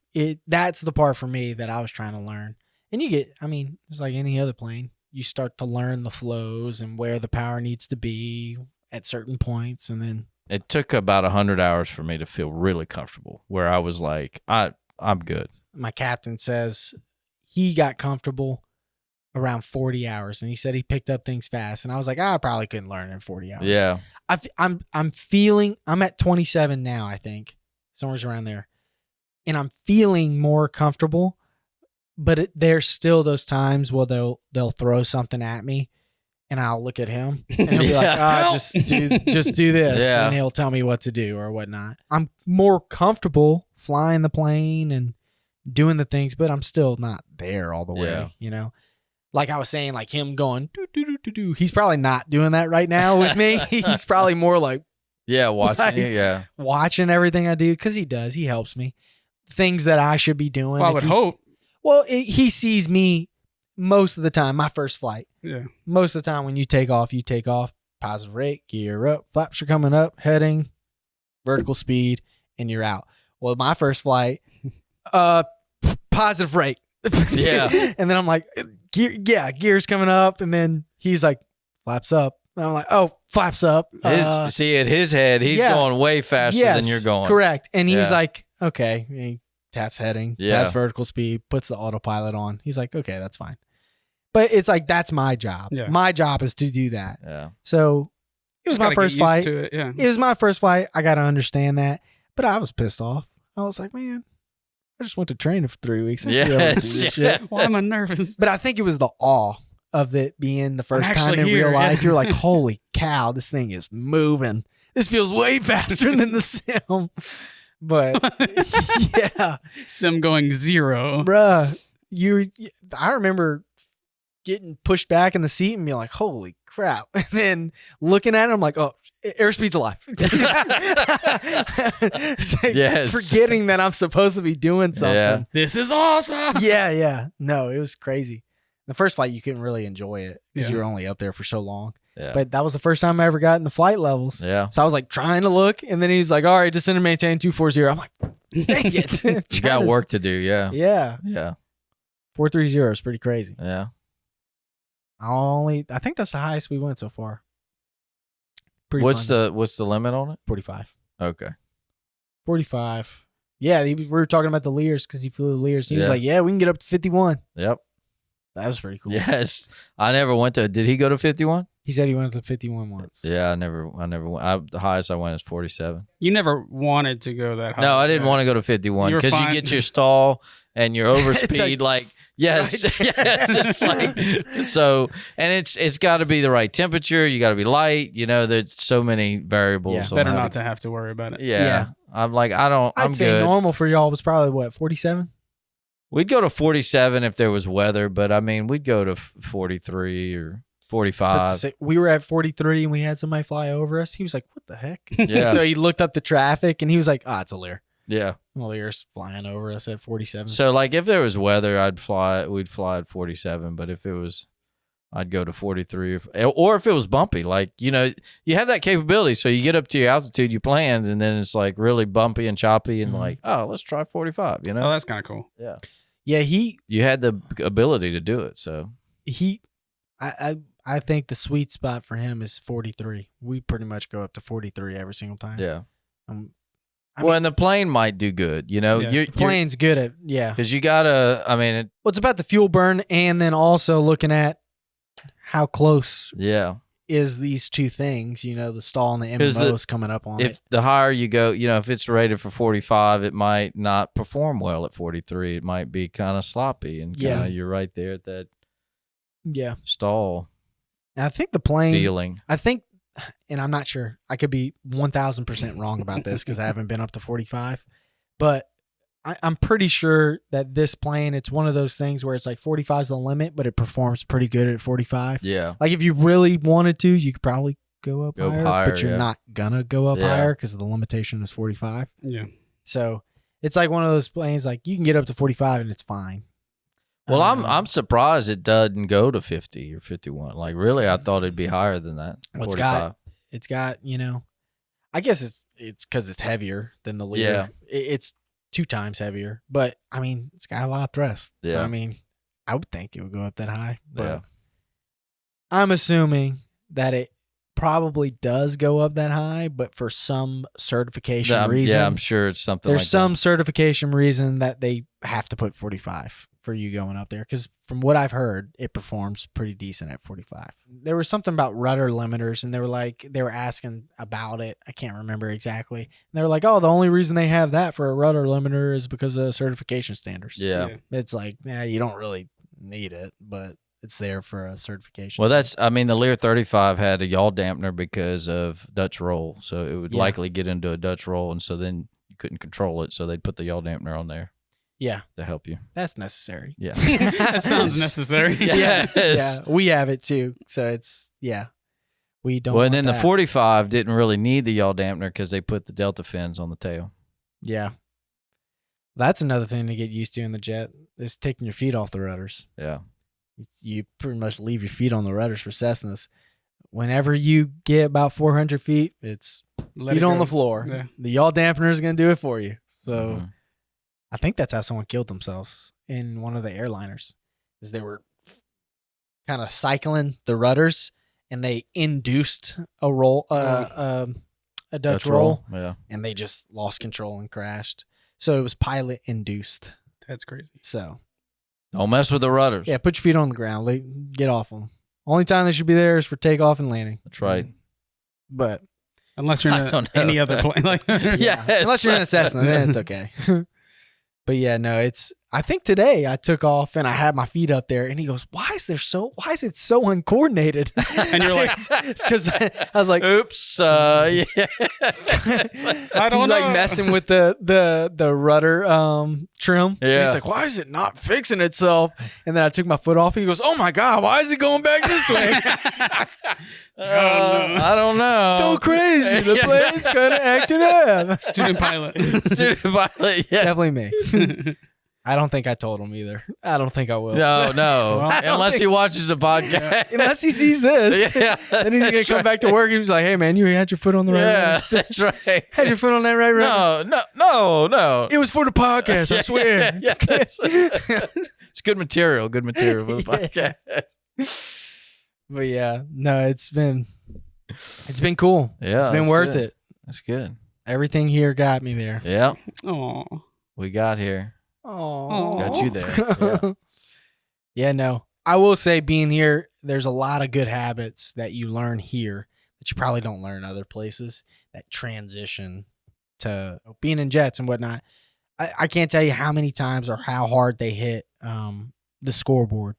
that's the part for me that I was trying to learn. And it's like any other plane. You start to learn the flows and where the power needs to be at certain points, and then
it took about 100 hours for me to feel really comfortable, where I was like, I'm good.
My captain says he got comfortable around 40 hours, and he said he picked up things fast. And I was like, I probably couldn't learn in 40 hours.
Yeah.
I'm at 27 now, I think, somewhere around there, and I'm feeling more comfortable. But there's still those times where they'll throw something at me, and I'll look at him, and he'll be like, just do this. Yeah. And he'll tell me what to do or whatnot. I'm more comfortable flying the plane and doing the things, but I'm still not there all the way, Like I was saying, like him going, do. He's probably not doing that right now with me. He's probably more like, watching everything I do, because he does. He helps me. Things that I should be doing.
Well, I would hope.
Well, he sees me most of the time, my first flight.
Yeah.
Most of the time when you take off, positive rate, gear up, flaps are coming up, heading, vertical speed, and you're out. Well, my first flight, positive rate.
Yeah.
And then I'm like, gear's coming up. And then he's like, flaps up. And I'm like, oh, flaps up.
At his head, he's going way faster than you're going.
Correct. And he's like, okay. And he taps heading, taps vertical speed, puts the autopilot on. He's like, okay, that's fine. But it's like, that's my job. Yeah. My job is to do that.
Yeah.
So it was my first flight.
It
was my first flight. I got to understand that. But I was pissed off. I was like, man, I just went to training for 3 weeks.
Shit.
Why am I nervous?
But I think it was the awe of it being the first time in real life. You're like, holy cow, this thing is moving. This feels way faster than the sim. But yeah,
sim going 0,
bruh. I remember getting pushed back in the seat and being like, holy crap. And then looking at it, I'm like, oh, airspeed's alive. Like, forgetting that I'm supposed to be doing something.
Yeah.
This is awesome.
Yeah. No, it was crazy. The first flight, you couldn't really enjoy it because you're only up there for so long. Yeah. But that was the first time I ever got in the flight levels.
Yeah.
So I was like trying to look, and then he's like, all right, descend and maintain 240. I'm like, dang it.
You got work to do. Yeah.
Yeah. 430 is pretty crazy.
Yeah.
I think that's the highest we went so far.
What's the limit on it?
45.
Okay.
45. Yeah. We were talking about the Lears because he flew the Lears. He was like, yeah, we can get up to 51.
Yep.
That was pretty cool.
Yes. I never went to, did he go to 51?
He said he went to 51 once.
Yeah, I never went. The highest I went is 47.
You never wanted to go that high.
No, I didn't want to go to 51 because you get your stall and your overspeed. Yes. It's like, so, and it's got to be the right temperature. You got to be light. There's so many variables.
Yeah, better not to have to worry about it.
Yeah. I'm like, I'd
say
good.
Normal for y'all was probably what, 47?
We'd go to 47 if there was weather, but I mean, we'd go to 43 or 45.
We were at 43 and we had somebody fly over us. He was like, what the heck?
Yeah.
So he looked up the traffic and he was like, it's a Lear.
Yeah.
Well, Lear's flying over us at 47.
So like if there was weather, we'd fly at 47. But if it was I'd go to 43, or if it was bumpy, like, you have that capability. So you get up to your altitude, you plans, and then it's like really bumpy and choppy, and like, oh, let's try 45.
Oh, that's kind of cool.
Yeah,
yeah.
You had the ability to do it, so
I think the sweet spot for him is 43. We pretty much go up to 43 every single time.
Yeah. And the plane might do good,
The plane's good at
because you gotta.
Well, it's about the fuel burn, and then also looking at how close is these two things, the stall and the MMOs coming up on
if the higher you go, if it's rated for 45, it might not perform well at 43. It might be kind of sloppy, and you're right there at that stall.
And I think the plane
feeling.
I think, and I'm not sure, I could be 1,000% wrong about this because I haven't been up to 45, but I'm pretty sure that this plane, it's one of those things where it's like 45 is the limit, but it performs pretty good at 45.
Yeah.
Like if you really wanted to, you could probably go up higher, but you're not gonna go up higher because the limitation is 45.
Yeah.
So it's like one of those planes, like you can get up to 45 and it's fine.
Well, I'm surprised it doesn't go to 50 or 51. Like really, I thought it'd be higher than that. 45.
It's got, I guess it's because it's heavier than the Lear. Yeah. It's 2 times heavier, but it's got a lot of thrust.
Yeah.
So I would think it would go up that high. But I'm assuming that it probably does go up that high, but for some certification reason.
Yeah, I'm sure it's something
there's some certification reason that they have to put 45 for you going up there, because from what I've heard, it performs pretty decent at 45. There was something about rudder limiters, and they were asking about it. I can't remember exactly. And they were like, oh, the only reason they have that for a rudder limiter is because of certification standards.
Yeah.
It's like, you don't really need it, but it's there for a certification.
Well, the Lear 35 had a yaw dampener because of Dutch roll, so it would likely get into a Dutch roll, and so then you couldn't control it, so they'd put the yaw dampener on there.
Yeah.
To help you.
That's necessary.
Yeah.
That sounds necessary.
Yes.
Yeah. We have it too. So it's, we don't.
Well, and then the 45 didn't really need the yaw dampener because they put the Delta fins on the tail.
Yeah. That's another thing to get used to in the jet is taking your feet off the rudders.
Yeah.
You pretty much leave your feet on the rudders for Cessnas. Whenever you get about 400 feet, it's feet on the floor. Yeah. The yaw dampener is going to do it for you. So I think that's how someone killed themselves in one of the airliners, is they were kind of cycling the rudders and they induced a roll, a Dutch roll, and they just lost control and crashed. So it was pilot induced.
That's crazy.
So
don't mess with the rudders.
Yeah, put your feet on the ground. Get off them. Only time they should be there is for takeoff and landing.
That's right.
But
unless you're in any other plane,
unless you're in a Cessna, then it's okay. But yeah, no, I think today I took off and I had my feet up there and he goes, why is it so uncoordinated?
And you're like,
it's because I was like,
oops, yeah.
I don't know. He's like messing with the rudder trim.
Yeah.
He's like, why is it not fixing itself? And then I took my foot off and he goes, oh my God, why is it going back this way?
I don't know.
So crazy. The plane's kind of acting up.
Student pilot,
yeah.
Definitely me. I don't think I told him either. I don't think I will.
No. Unless he watches the podcast.
Unless he sees this.
Yeah.
Then he's going to come back to work and he's like, hey, man, you had your foot on the right.
Yeah, that's right.
Had your foot on that right.
No.
It was for the podcast, I swear.
Yeah. It's good material for the podcast.
But yeah, no, it's been cool.
Yeah.
It's been worth it.
That's good.
Everything here got me there.
Yeah.
Oh.
We got here.
Oh.
Got you there. Yeah.
Yeah, no. I will say being here, there's a lot of good habits that you learn here that you probably don't learn other places, that transition to being in jets and whatnot. I can't tell you how many times or how hard they hit the scoreboard.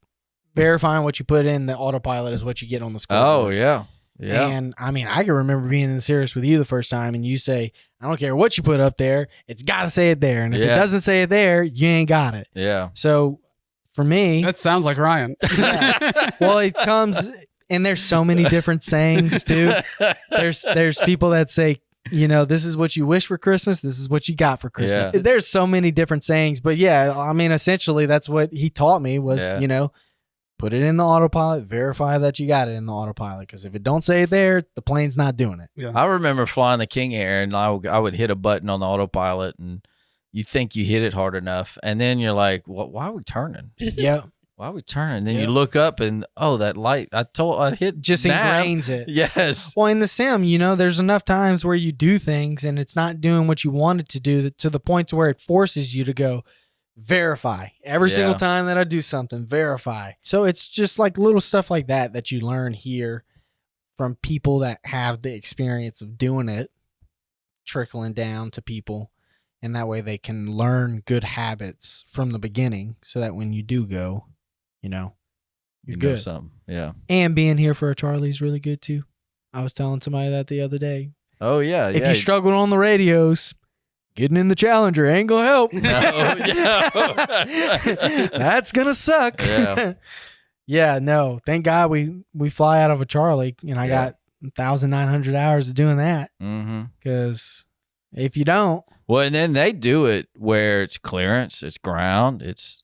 Verifying what you put in the autopilot is what you get on the scoreboard.
Oh, yeah. Yeah.
And I can remember being in the Cirrus with you the first time and you say, I don't care what you put up there, it's got to say it there. And if it doesn't say it there, you ain't got it.
Yeah.
So for me,
that sounds like Ryan.
Yeah. Well, it comes, and there's so many different sayings too. There's people that say, this is what you wish for Christmas. This is what you got for Christmas. Yeah. There's so many different sayings, but yeah, essentially that's what he taught me was, put it in the autopilot, verify that you got it in the autopilot. Because if it don't say it there, the plane's not doing it.
Yeah. I remember flying the King Air, and I would hit a button on the autopilot, and you think you hit it hard enough, and then you're like, why are we turning?
Yeah.
Why are we turning? And then you look up, and that light, I hit
just ingrains it.
Yes.
Well, in the sim, there's enough times where you do things and it's not doing what you want it to do, to the point to where it forces you to go verify every single time that I do something, verify. So it's just like little stuff like that you learn here from people that have the experience of doing it, trickling down to people. And that way they can learn good habits from the beginning, so that when you do go, you're good.
Something. Yeah.
And being here for a Charlie is really good too. I was telling somebody that the other day.
Oh yeah.
If you struggle on the radios, getting in the Challenger ain't gonna help. No, that's gonna suck.
Yeah.
Yeah, no. Thank God we fly out of a Charlie, and I got 1,900 hours of doing that. Because if you don't,
well, and then they do it where it's clearance, it's ground, it's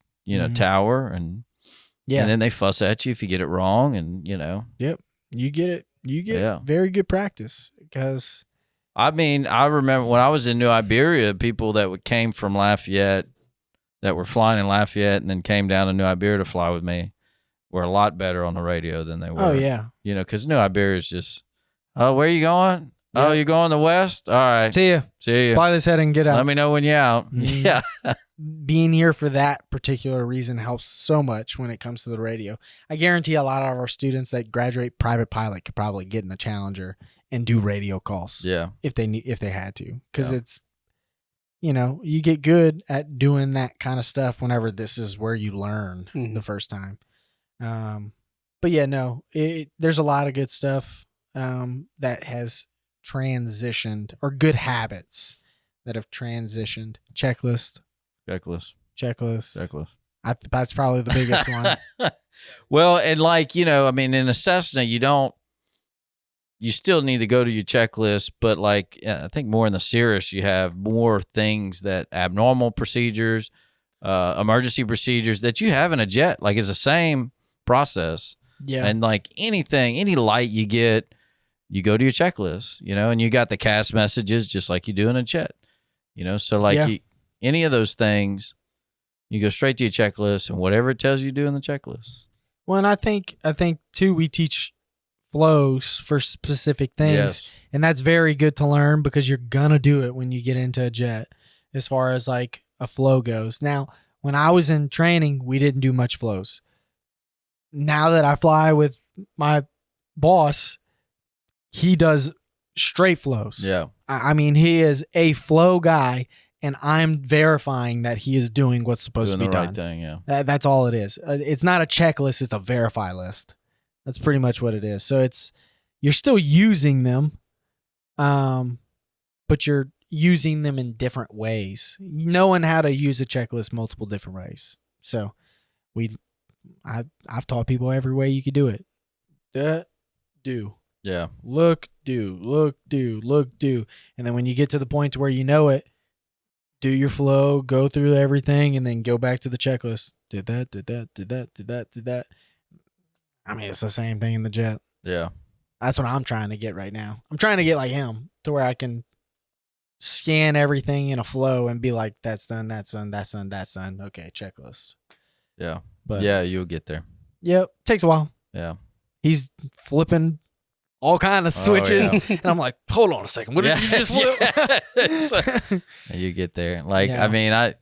tower, and then they fuss at you if you get it wrong, and
Yep, you get it. You get very good practice because.
I mean, I remember when I was in New Iberia, people that came from Lafayette, that were flying in Lafayette and then came down to New Iberia to fly with me, were a lot better on the radio than they were.
Oh, yeah.
Because New Iberia is just, oh, where are you going? Yeah. Oh, you're going to West? All right.
See ya. Fly this head and get out.
Let me know when you're out. Yeah.
Being here for that particular reason helps so much when it comes to the radio. I guarantee a lot of our students that graduate private pilot could probably get in a Challenger and do radio calls.
Yeah.
If they had to. Because it's, you get good at doing that kind of stuff whenever this is where you learn the first time. But yeah, no, there's a lot of good stuff that has transitioned, or good habits that have transitioned. Checklist. That's probably the biggest one.
Well, and in a Cessna, you still need to go to your checklist, but I think more in the Cirrus, you have more things that abnormal procedures, emergency procedures that you have in a jet. It's the same process.
Yeah.
And any light you get, you go to your checklist, and you got the CAS messages just like you do in a jet, so any of those things, you go straight to your checklist and whatever it tells you to do in the checklist.
Well, and I think too, we teach flows for specific things, and that's very good to learn because you're gonna do it when you get into a jet, as far as a flow goes. Now, when I was in training, we didn't do much flows. Now that I fly with my boss, he does straight flows.
Yeah.
I mean, he is a flow guy, and I'm verifying that he is doing what's supposed to be done.
Right thing, yeah.
That's all it is. It's not a checklist, it's a verify list. That's pretty much what it is. So you're still using them, but you're using them in different ways, knowing how to use a checklist multiple different ways. So I've taught people every way you could do it. Do.
Yeah.
Look, do. And then when you get to the point where you know it, do your flow, go through everything, and then go back to the checklist. Did that. I mean, it's the same thing in the jet.
Yeah.
That's what I'm trying to get right now. I'm trying to get like him to where I can scan everything in a flow and be like, that's done, that's done, that's done, that's done. Okay, checklist.
Yeah. But yeah, you'll get there.
Yep. Takes a while.
Yeah.
He's flipping all kind of switches. And I'm like, hold on a second. What did you just flip?
You get there. I mean,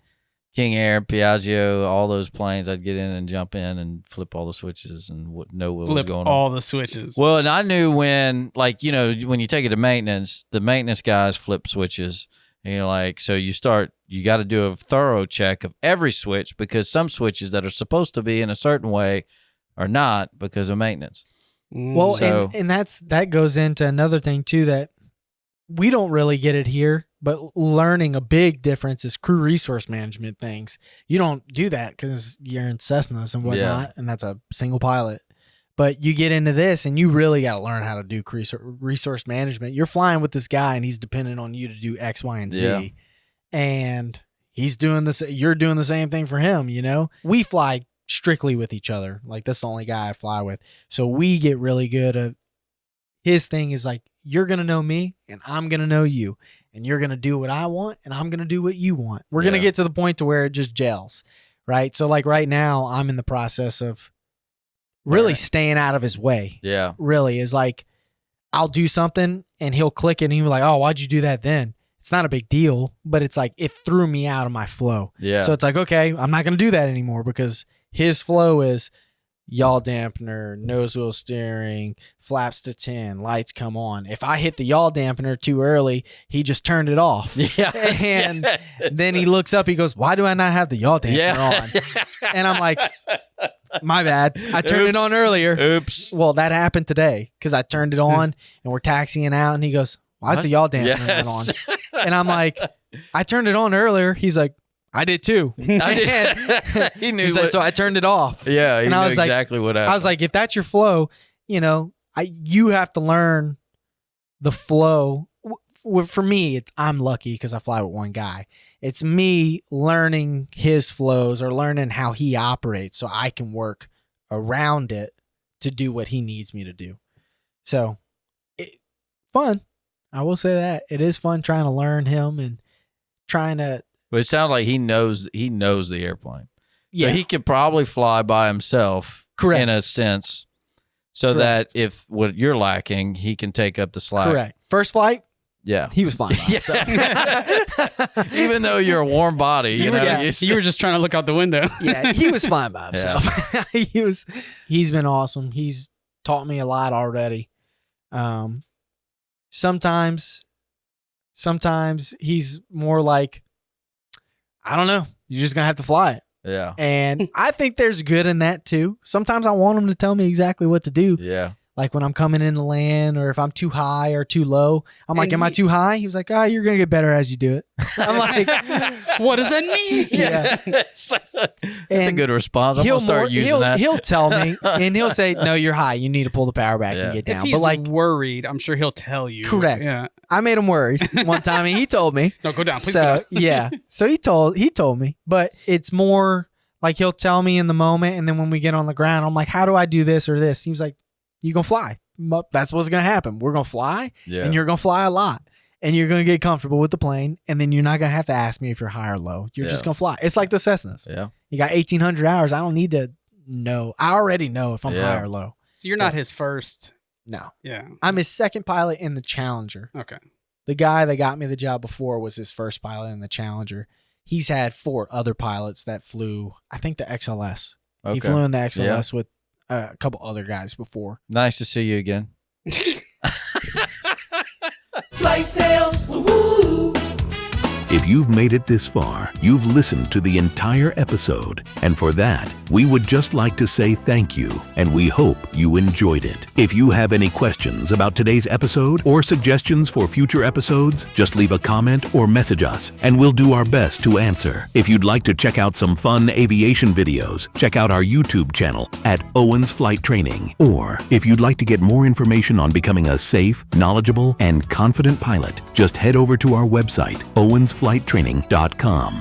King Air, Piaggio, all those planes, I'd get in and jump in and flip all the switches and know what was going on.
All the switches.
Well, and I knew when, when you take it to maintenance, the maintenance guys flip switches. And you're like, so you got to do a thorough check of every switch, because some switches that are supposed to be in a certain way are not because of maintenance.
Well, and that goes into another thing too, that we don't really get it here, but learning a big difference is crew resource management things. You don't do that because you're in Cessnas and whatnot, and that's a single pilot. But you get into this and you really got to learn how to do resource management. You're flying with this guy and he's dependent on you to do X, Y, and Z. Yeah. And he's doing this. You're doing the same thing for him, We fly strictly with each other. Like, that's the only guy I fly with. So we get really good at, his thing is like, you're going to know me and I'm going to know you. And you're going to do what I want and I'm going to do what you want. We're going to get to the point to where it just gels, right? So like right now, I'm in the process of really staying out of his way.
Yeah.
Really is like, I'll do something and he'll click it and he'll be like, oh, why'd you do that then? It's not a big deal, but it's like, it threw me out of my flow.
Yeah.
So it's like, okay, I'm not going to do that anymore because his flow is yaw dampener, nose wheel steering, flaps to 10, lights come on. If I hit the yaw dampener too early, he just turned it off.
Yeah.
And then he looks up, he goes, why do I not have the yaw dampener on? And I'm like, my bad. I turned it on earlier.
Oops.
Well, that happened today because I turned it on and we're taxing out and he goes, why is the yaw dampener not on? And I'm like, I turned it on earlier. He's like, I did too.
I did. He knew.
So I turned it off.
Yeah, he
and
knew
I was
exactly what happened.
I was like, if that's your flow, you know, you have to learn the flow. For me, I'm lucky because I fly with one guy. It's me learning his flows or learning how he operates so I can work around it to do what he needs me to do. So, fun. I will say that. It is fun trying to learn him and trying to.
But it sounds like he knows the airplane.
Yeah.
So he could probably fly by himself.
Correct.
In a sense. So
Correct.
that if what you're lacking, he can take up the slack.
Correct. First flight,
yeah.
he was fine by himself.
Even though you're a warm body, you were
just trying to look out the window.
Yeah, he was fine by himself. Yeah. He's been awesome. He's taught me a lot already. Sometimes he's more like, I don't know. You're just going to have to fly it.
Yeah.
And I think there's good in that too. Sometimes I want him to tell me exactly what to do.
Yeah.
Like when I'm coming into land or if I'm too high or too low. I'm like, am I too high? He was like, you're going to get better as you do it. I'm like,
what does that mean?
Yeah.
That's a good response. I'm going to start using that.
He'll tell me and he'll say, no, you're high. You need to pull the power back and get down.
If he's worried, I'm sure he'll tell you.
Correct.
Yeah.
I made him worried one time and he told me.
No, go down. Please go down.
Yeah. So he told me, but it's more like he'll tell me in the moment. And then when we get on the ground, I'm like, how do I do this or this? He was like, you're going to fly. That's what's going to happen. We're going to fly and you're going to fly a lot and you're going to get comfortable with the plane. And then you're not going to have to ask me if you're high or low. You're just going to fly. It's like the Cessnas.
Yeah.
You got 1,800 hours. I don't need to know. I already know if I'm high or low.
So you're not his first.
No.
Yeah.
I'm his second pilot in the Challenger.
Okay.
The guy that got me the job before was his first pilot in the Challenger. He's had 4 other pilots that flew, I think, the XLS. Okay. He flew in the XLS with a couple other guys before.
Nice to see you again.
Flight Tales, woo-woo.
If you've made it this far, you've listened to the entire episode. And for that, we would just like to say thank you, and we hope you enjoyed it. If you have any questions about today's episode or suggestions for future episodes, just leave a comment or message us, and we'll do our best to answer. If you'd like to check out some fun aviation videos, check out our YouTube channel at Owens Flight Training. Or if you'd like to get more information on becoming a safe, knowledgeable, and confident pilot, just head over to our website, owensflighttraining.com.